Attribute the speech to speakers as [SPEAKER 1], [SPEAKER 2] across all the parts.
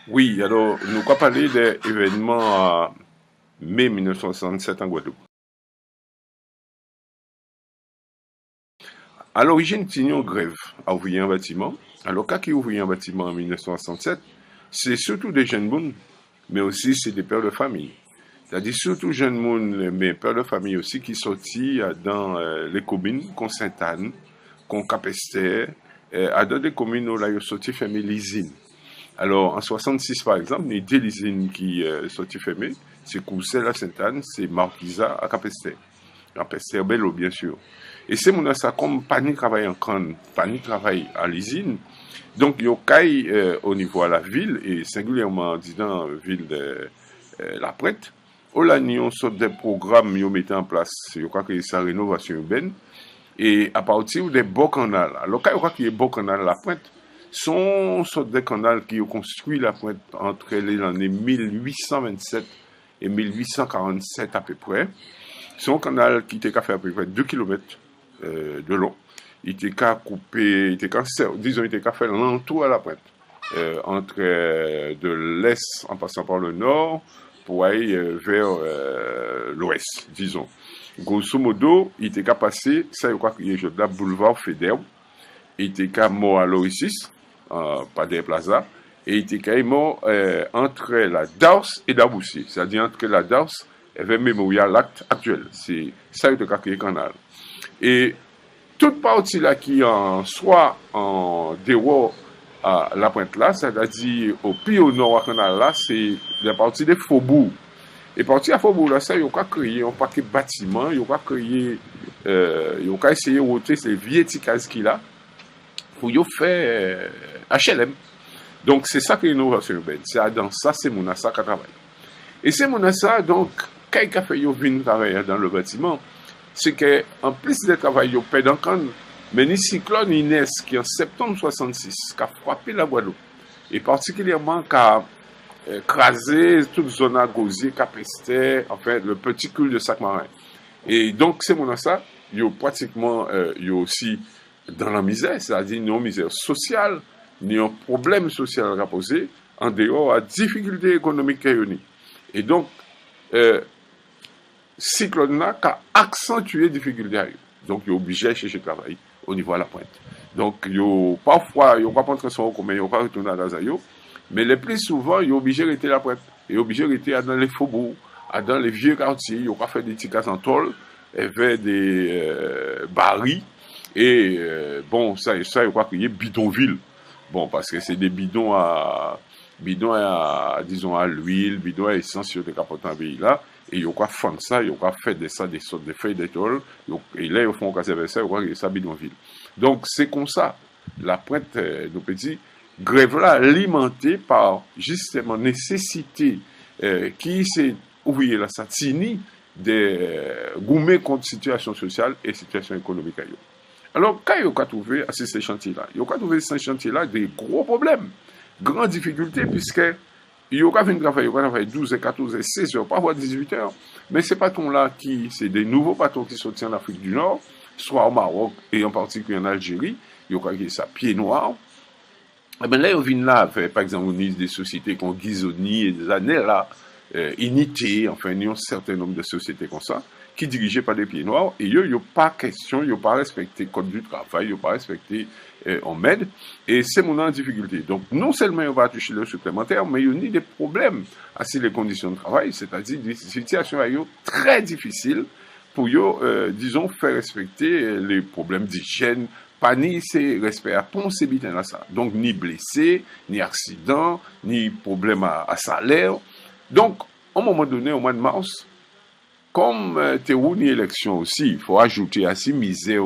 [SPEAKER 1] Oui, alors nous allons parler des événements mai 1967 en Guadeloupe. À l'origine, c'est une grève à ouvrier un bâtiment. Alors, quand ils ouvrier un bâtiment en 1967, c'est surtout des jeunes monde, mais aussi c'est des pères de famille. C'est-à-dire surtout jeunes monde, mais pères de famille aussi qui sortis dans les communes, comme Sainte-Anne, comme Capester, dans des communes où là, ils sont sortis fermer l'usine. Alors, en 66, par exemple, il y a deux usines qui sont fermées. C'est Courcelles à Sainte-Anne, c'est Marquisa à Capester. Capester, Bello, bien sûr. Et c'est mon ça comme pas ni travail en canne, pas ni travail à l'usine. Donc, il y a au niveau de la ville, et singulièrement dans la ville de La Prête, où là, nous avons des programmes qui mis en place, je crois que c'est sa rénovation urbaine, et à partir des beaux canals. Alors, quand il y a des beaux canals La Pointe, sont des canaux qui ont construit La Pointe entre les années 1827 et 1847 à peu près. C'est un canal qui était fait à peu près 2 km de long. Il était coupé, disons, il était fait l'entour à La Pointe, entre de l'est en passant par le nord pour aller vers l'ouest, disons. Grosso modo, il était passé, ça je crois qu'il y a boulevard Fédère, il était mort à l'Oricis, pas des Plaza, et il était mort entre la Dars et Daboussi, c'est-à-dire entre la Dars et vers Mémorial l'acte actuel. C'est ça qui était le canal. Et toute partie là qui en soit en dehors à La Pointe là, c'est-à-dire au pied au nord du canal là, c'est la partie des faubourgs. Et parti à Faubourg là, ça, il y a créé un paquet de bâtiments, il y a créé, il y a essayé de ôter ces vieilles ticases qu'il a pour y faire HLM. Donc, c'est ça que l'innovation urbaine. C'est dans ça, c'est mon assa qui travaille. Et c'est mon assa, donc, quand il a fait venir travailler dans le bâtiment, c'est qu'en plus de travail, il fait dans le mais le cyclone Inès qui en septembre 66 qui a frappé la Guadeloupe, et particulièrement qui a écrasé toute zone à Gosier, Capester, enfin le petit cul de Sac-Marin. Et donc, c'est mon ça, il y a pratiquement, il y a aussi dans la misère, c'est-à-dire une misère sociale, ni un problème social à poser, en dehors à difficulté économique qu'il y a. Et donc, cyclone là qui a accentué les difficultés. Donc, il est obligé de chercher travail au niveau de La Pointe. Donc, parfois, il n'y a pas de transport en commun, il n'y a pas de retourner à Dazayo, mais le plus souvent, il est obligé de rester La Pointe. Il est obligé de rester dans les faubourgs, dans les vieux quartiers, il n'y a pas fait des petits casses en tôle, vers des barils, et bon, ça, il y a qu'il y ait bidonville. Bon, parce que c'est des bidons disons, à l'huile, bidons à essence sur des capotes en pays là. Et il y a faire ça, il y a fait des sortes de feuilles d'étoile. Et là, ils font casser ça, il y a ça bidonville. Donc, c'est comme ça. La Pointe, nos petits, grève là alimentée par justement nécessité qui s'est ouvrier la satini des gourmets contre situation sociale et situation économique. Alors, quand il y a trouvé à ces chantiers-là, il y a trouvé ces chantiers-là des gros problèmes, grandes difficultés, puisque il y a travailler 12 et 14 et 16 heures, parfois 18 heures, mais ces patrons-là, c'est des nouveaux patrons qui sont en Afrique du Nord, soit au Maroc et en particulier en Algérie, il y a ça pied noir. Et bien là, ils viennent là, par exemple, des sociétés comme Ghisoni et des années là, Unité, enfin, il y a un certain nombre de sociétés comme ça, qui dirigées par des pieds noirs, et eux, il n'y a pas question, il n'y a pas respecté le code du travail, il n'y a pas respecté en MED, et c'est mon en difficulté. Donc, non seulement on va toucher le supplémentaire, mais il y a des problèmes à les conditions de travail, c'est-à-dire des situations très difficiles pour, disons, faire respecter les problèmes d'hygiène, pas ni c'est respect à penser bien à ça. Donc, ni blessé, ni accident, ni problème à salaire. Donc, à un moment donné, au mois de mars, comme t'es une élection aussi, il faut ajouter à ces misères,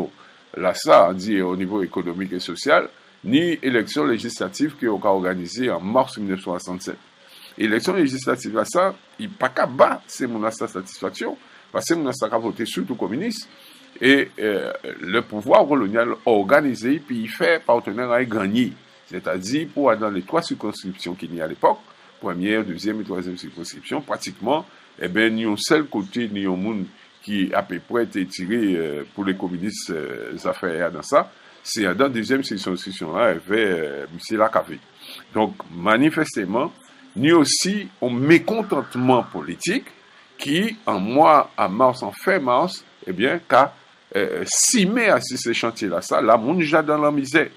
[SPEAKER 1] là, ça, dit au niveau économique et social, ni élection législative qui a organisée en mars 1967. Élection législative, là, ça, il n'y a pas qu'à battre, c'est mon satisfaction, parce que mon a voté surtout communiste, et le pouvoir colonial organisé, puis il fait partenaire à gagner. C'est-à-dire, pour dans les 3 circonscriptions qu'il y a à l'époque, première, deuxième et troisième circonscription, pratiquement, eh bien, ni un seul côté, ni un monde qui à peu près été tiré pour les communistes affaires dans ça, c'est dans la deuxième circonscription là, vers M. Lacavé. Donc, manifestement, ni aussi un mécontentement politique qui, en fin mars, eh bien, qu'a 6 mai à ces chantiers-là, ça, la moun déjà dans la misère.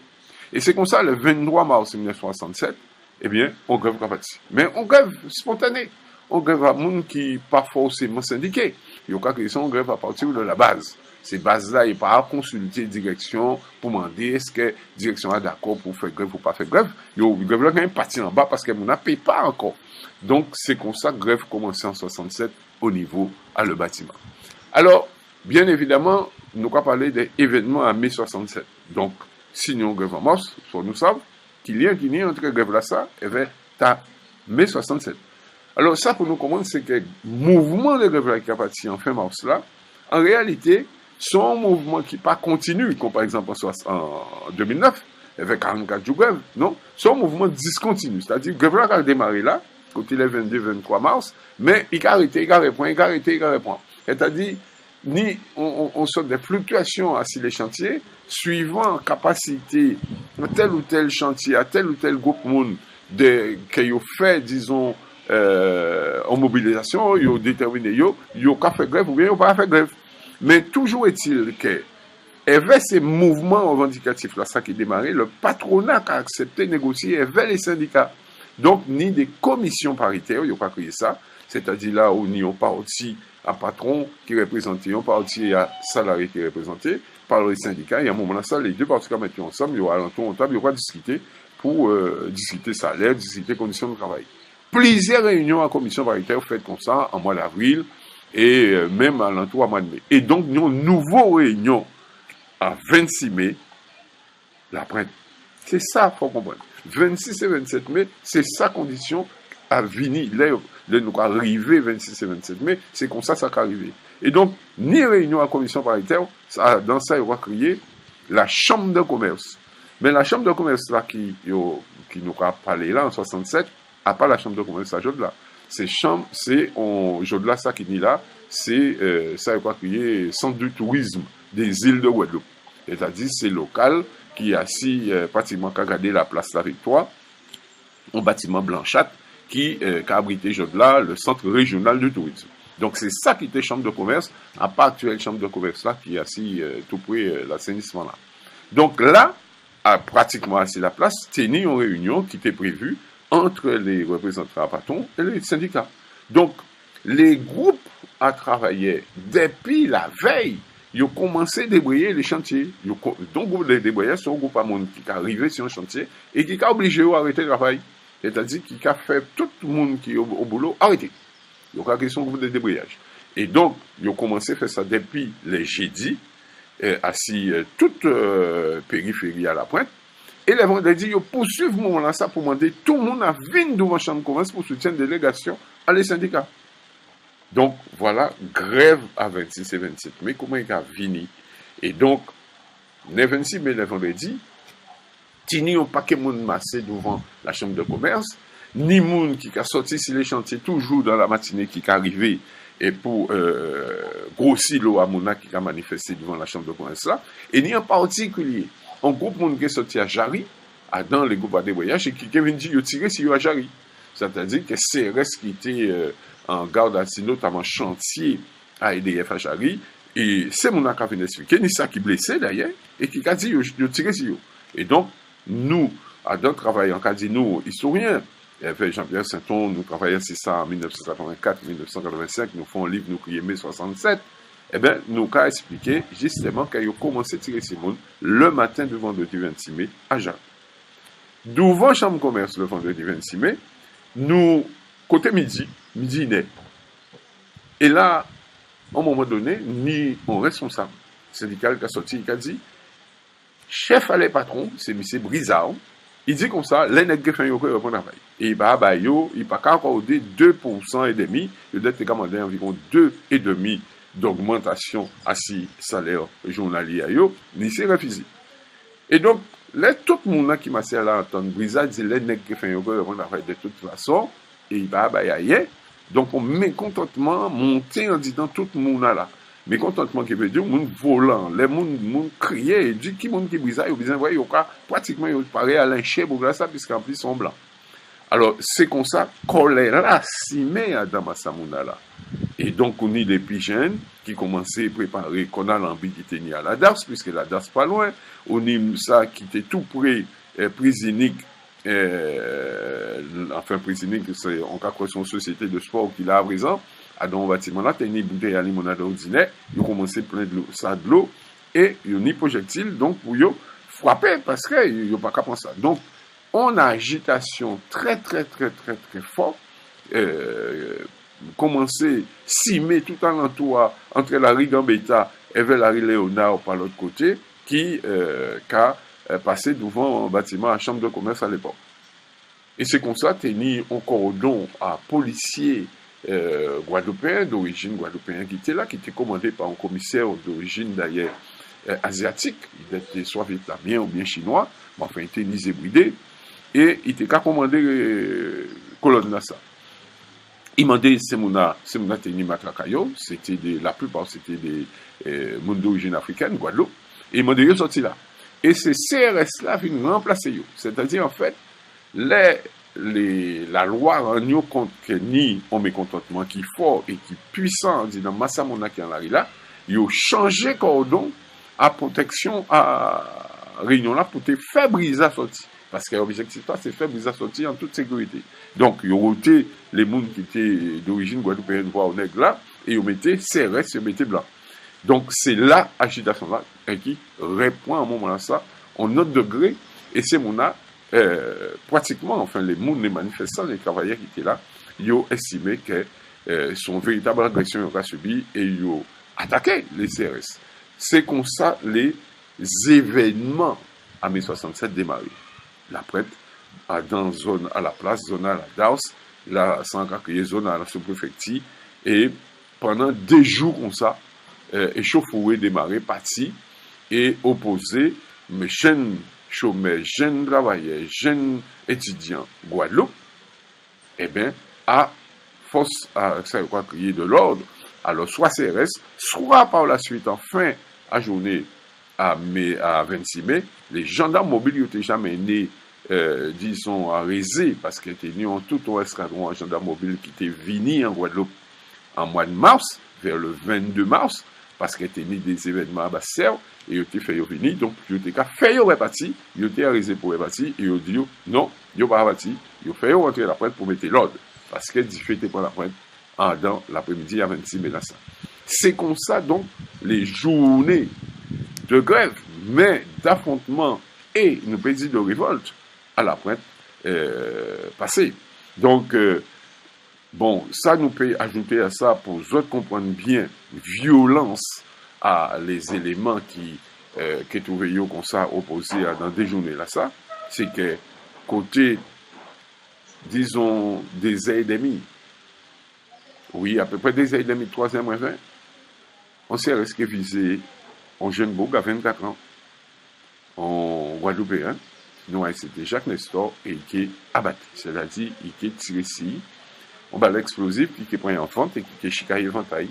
[SPEAKER 1] Et c'est comme ça, le 23 mars 1967, eh bien, on grève capati. Mais on grève spontané. On grève à moun qui pas forcément syndiqué. Il y a quelque chose, on grève à partir de la base. Ces bases-là, il n'y a pas à consulter direction pour demander est-ce que direction est d'accord pour faire grève ou pas faire grève. Il y a grève là quand même parti en bas parce que ne paye pas encore. Donc, c'est comme ça que grève commençait en 67 au niveau à le bâtiment. Alors, bien évidemment, nous allons parler des événements à mai 67. Donc, si nous grève en mars, nous savons qu'il y a un lien entre grève là ça et mai 67. Alors, ça pour nous comprendre, c'est que le mouvement de grève là qui a parti en fin mars là, en réalité, sont un mouvement qui pas continu, comme par exemple en 2009, avec 44 jours grève, non? C'est un mouvement discontinu, c'est-à-dire grève là qui a démarré là, côté les 22-23 mars, mais il a arrêté, il a répond. C'est-à-dire, on sort des fluctuations à les chantiers, suivant capacité de tel ou tel chantier, à tel ou tel groupe monde qui a fait, disons, en mobilisation, ils ont déterminé, ils ont fait grève ou bien ils n'ont pas fait grève. Mais toujours est-il que, avec ces mouvements revendicatifs là, ça qui démarrait, le patronat a accepté de négocier avec les syndicats. Donc, ni des commissions paritaires, ils n'ont pas créé ça, c'est-à-dire là où ils n'ont pas aussi un patron qui représentait, ils n'ont pas aussi un salarié qui représentait par les syndicats. Et à un moment là, ça, les deux parties qui mettent ensemble, ils ont alentour en table, ils vont discuter pour discuter salaire, discuter conditions de travail. Plusieurs réunions en commission paritaire faites comme ça en mois d'avril et même à l'entour à mois de mai. Et donc, nous avons une nouvelle réunion à 26 mai, l'après. C'est ça, il faut comprendre. 26 et 27 mai, c'est sa condition à venir. Là, nous arriver 26 et 27 mai, c'est comme ça qu'est arrivé. Et donc, ni réunion à commission paritaire, dans ça, il va créer la chambre de commerce. Mais la chambre de commerce là qui nous a parlé là en 67, à part la chambre de commerce à Jodla. Jodla, ça qui dit là, c'est ça il va créer centre du tourisme des îles de Guadeloupe. C'est-à-dire, c'est local qui est assis pratiquement qu'à garder la place La Victoire, un bâtiment blanchâtre qui a abrité Jodla, le centre régional du tourisme. Donc, c'est ça qui était chambre de commerce, à part actuelle chambre de commerce là, qui est assis tout près l'assainissement là. Donc là, pratiquement assis la place, tenait une réunion qui était prévue entre les représentants à patron et les syndicats. Donc, les groupes à travailler depuis la veille, ils ont commencé à débrayer les chantiers. Donc, le débrayage, c'est un groupe à monde qui est arrivé sur un chantier et qui a obligé à arrêter le travail. C'est-à-dire qu'il a fait tout le monde qui est au boulot arrêter. Donc, il y a question groupe de débrayage. Et donc, ils ont commencé à faire ça depuis les jeudis, assis toute périphérie à la pointe. Et le vendredi, ils poursuivent ce moment-là ça pour demander tout le monde à venir devant la chambre de commerce pour soutenir une délégation à les syndicats. Donc, voilà, grève à 26 et 27 mai, comment il a fini. Et donc, le 26 mai, le vendredi, Tini n'a pas que monde massé devant la chambre de commerce, ni monde qui a sorti sur les chantiers toujours dans la matinée qui est arrivé et pour grossir l'eau à Mouna qui a manifesté devant la chambre de commerce là, et ni en particulier un groupe monde qui est sorti à Jarry, dans les groupes à débrayage, et qui vient dire qu'il tiré sur à Jarry. C'est-à-dire que CRS qui était en garde à notamment chantier à EDF à Jarry, et c'est Mouna qui a venu expliquer, ni ça qui blessé d'ailleurs, et qui a dit qu'il tiré sur eux. Et donc, nous, à d'autres travailleurs, on a dit nous, historiens, avec Jean-Pierre Saint-On, nous travaillons sur ça en 1984, 1985, nous faisons un livre, nous crions mai 67. Eh bien, nous avons expliqué justement qu'ils ont commencé à tirer ces monde le matin du vendredi 26 mai à Jarry. Devant chambre de commerce le vendredi 26 mai, nous, côté midi net. Et là, à un moment donné, ni un responsable syndical qui a sorti, qui a dit, chef à les patrons, c'est M. Brizard, il dit comme ça, les nègres font un travail. Et il va pas accorder 2% et demi, il doit commander environ 2,5% d'augmentation à si salaire journalier, ni c'est refusé. Et donc, là, tout le monde qui m'a servi à entendre Brizard dit les nègres qui font un travail de toute façon, et il va ailleurs. Donc, on mécontentement monter en disant tout le monde là. Mécontentement qui veut dire, monde volant, les monde crier, et dit qui monde qui Brizard, ils disent, ouais, pratiquement, ils paraissent à lyncher pour ça, puisqu'en plus, ils sont blancs. Alors, c'est comme ça qu'on est là, si met à Damasamouna là. Et donc, on est des petits jeunes qui commençaient à préparer, qu'on a l'envie qui était à la DAS, puisque la DAS pas loin. On est ça qui était tout près, Prisinique, enfin, Prisinique, c'est encore son société de sport qu'il a à présent. Dans le bâtiment là, il y a une bouteille à limonade ordinaire, il a commencé plein de l'eau, ça de l'eau, et il y a une projectile, donc, pour y frapper, parce qu'il n'y a pas qu'à penser ça. Donc, on a agitation très, très, très, très, très forte, commencer cimer tout en l'entour entre la rue Gambetta et vers la rue Léonard par l'autre côté, qui a passé devant un bâtiment à chambre de commerce à l'époque. Et c'est comme ça, t'es mis un cordon à policiers guadeloupéens, d'origine guadeloupéenne, qui était là, qui était commandé par un commissaire d'origine d'ailleurs asiatique, il était soit vietnamien ou bien chinois, mais enfin il était ni zébridé, et il était qu'à commander colonne là ça. Il m'a dit Semouna Teni Matrakayo, c'était la plupart c'était des monde d'origine africaine, Guadeloupe, et il m'a dit, sorti là. Et ces CRS là viennent remplacer eux. C'est-à-dire, en fait, la loi en nous compte que ni on mécontentement qui est fort et qui est puissant, dit dans Massamona qui en arrive là, ils ont changé cordon à protection à Réunion là pour te faire briser la sortie. Parce que l'objectif là, c'est faire briser la sortie en toute sécurité. Donc, ils ont ôté les gens qui étaient d'origine guadeloupéenne, voire nègre là, et ils ont mis CRS, ils ont mis blanc. Donc, c'est là, agitation là, qui répond à un moment là ça, en autre degré, et c'est mon pratiquement, enfin, les manifestants, les travailleurs qui étaient là, ils ont estimé que son véritable agression aura subi et ils ont attaqué les CRS. C'est comme ça les événements à mai 67 démarré. La prête, dans zone à la place, zone à la DAOS, la Sankakriye, zone à la sous-préfecture, et pendant 2 jours comme ça, échauffouré démarré, parti, et opposé, mes jeunes chômeurs, jeunes travailleurs, jeunes étudiants Guadeloupe, eh bien, à force à crier de l'ordre, alors soit CRS, soit par la suite, en fin à journée, à 26 mai, les gendarmes mobiles n'étaient jamais nés, disons, à Rézé, parce qu'ils étaient venus en tout un escadron à gendarmes mobiles qui étaient venus en Guadeloupe en mois de mars, vers le 22 mars, parce qu'il était né des événements à Basse-Serre, et il était fait venir, donc il était fait reparti, il était arrêté pour repartir, et il dit non, il n'est pas reparti, il fait rentrer la pointe pour mettre l'ordre, parce que il fait pour la pointe dans l'après-midi à 26 mai là ça. C'est comme ça donc les journées de grève, mais d'affrontement et nous peut dire de révolte à la pointe passée. Donc bon, ça nous peut ajouter à ça pour vous comprendre bien violence à les éléments qui trouvaient comme ça opposés dans des journées là ça, c'est que côté disons des heures et demie, oui à peu près des heures et demie, 3h20, on s'est resté visé en jeune bourg à 24 ans en Guadeloupéen, nous c'était Jacques Nestor et qui est abattu, c'est-à-dire il est tiré ici. On va l'explosif qui est pris en vente et qui est chicaillé ventaille.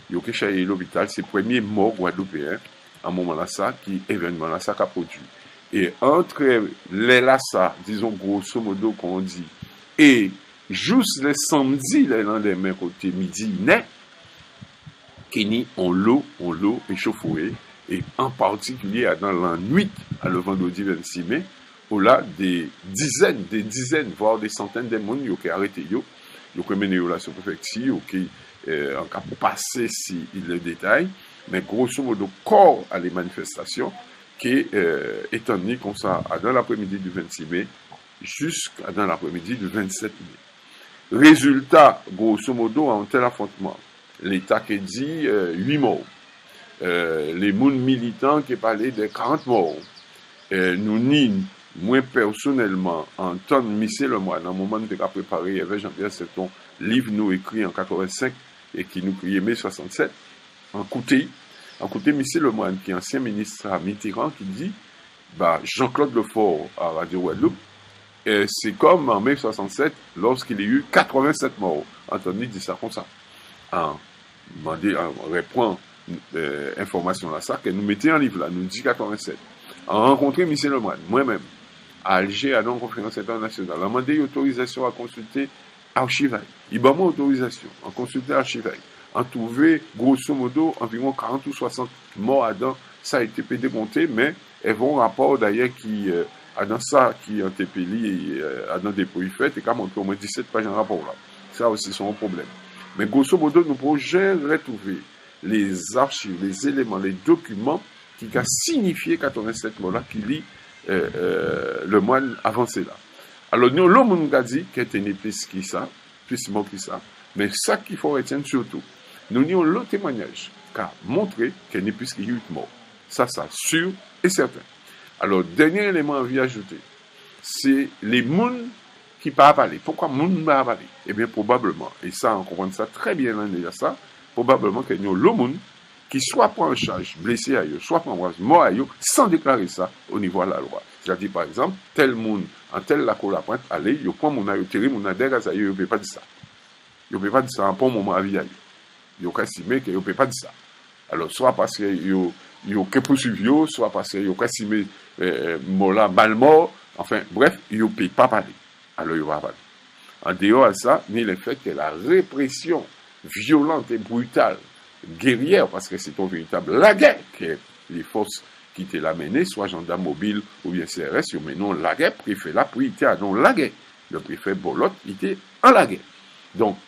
[SPEAKER 1] Il a chicaillé l'hôpital, c'est le premier mort guadeloupéen à un moment là ça, qui événement là ça qu'a produit. Et entre les là ça, disons grosso modo qu'on dit, et juste le samedi, le lendemain côté midi, né, Kenny on l'eau échauffé, et en particulier dans la nuit, à le vendredi 26 mai, où là des dizaines, voire des centaines de monde qui ont arrêté yo. Donc, on mené la sous-préfecture, en cas pour passer si il le détaille, mais grosso modo, corps à les manifestations, qui est donné comme ça, dans l'après-midi du 26 mai, jusqu'à dans l'après-midi du 27 mai. Résultat, grosso modo, en tel affrontement, l'État qui dit 8 morts. Les mouns militants qui parlaient de 40 morts. Nous n'y moi, personnellement, en temps de Michel Lemoine, dans le moment où je préparé, il y avait Jean-Pierre Seton, livre nous écrit en 85 et qui nous criait mai 67, en côté Michel Lemoine, qui est ancien ministre à Mitterrand, qui dit, Jean-Claude Lefort à Radio Guadeloupe, c'est comme en mai 67, lorsqu'il y a eu 87 morts. Anthony dit ça comme ça. On reprend information là, ça, que nous mettions en livre là, nous dit 87. On a rencontré Michel Lemoine, moi-même, à Alger, à une conférence internationale. On a demandé autorisation à consulter archivaire. Il m'a demandé autorisation à consulter archivaire. On a trouvé, grosso modo, environ 40 ou 60 morts là-dedans. Ça a été décompté, mais elles vont rapport d'ailleurs qui, dans ça, qui ont été payés, dans des pays faits, et qui a montré au moins 17 pages en rapport là. Ça aussi, c'est un problème. Mais grosso modo, nous pouvons retrouver les archives, les éléments, les documents qui ont signifié 87 morts là, qui lit le moine avancé là. Alors, nous, l'homme nous a dit qu'il était né plus qui ça, plus mort qui ça. Mais ça qu'il faut retenir surtout, nous avons le témoignage qui a montré qu'il n'est plus qu'il y a eu mort. Ça, sûr et certain. Alors, dernier élément à vie ajouter, c'est les mouns qui ne parlent pas parler. Pourquoi moun ne parlent pas parler? Eh bien, probablement, et ça, on comprend ça très bien là, déjà ça, probablement qu'il y a le moun qui soit prend en charge, blessé à eux, soit prend en charge, mort à eux, sans déclarer ça au niveau de la loi. C'est-à-dire, par exemple, tel moun, en tel la cour la pointe, allez, il prend mon aïe, terri, mon adhère à eux, il ne peut pas dire ça. Il ne peut pas dire ça en bon moment à vie à eux. Il faut estimer qu'il ne peut pas dire ça. Alors, soit parce qu'il y a que poursuivi, soit parce qu'il y a estimé Mola mal mort, enfin, bref, il ne peut pas parler. Alors, il va parler. En dehors de ça, ni le fait que la répression violente et brutale, guerrière, parce que c'est une véritable la guerre que les forces qui étaient là menées, soit gendarmes mobiles ou bien CRS, mais non la guerre, préfet là, puis il était à non la guerre. Le préfet Bolot était en la guerre. Donc,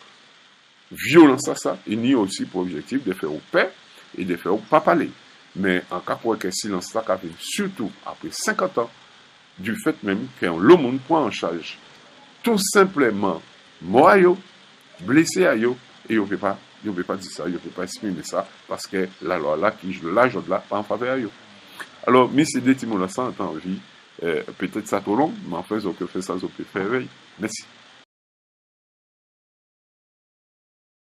[SPEAKER 1] violence à ça, il n'y a aussi pour objectif de faire au paix et de faire au pas parler. Mais en cas pour que silence là, surtout après 50 ans, du fait même que le monde prend en charge tout simplement mort à yo, blessé à yo, et il ne peut pas dire ça, il ne peut pas exprimer ça, parce que la loi là, qui l'âge là, pas en faveur à yo. Alors, mais c'est des timons là, ça en vie, peut-être ça trop long, mais en fait, on peut faire ça, on peut faire veille. Merci.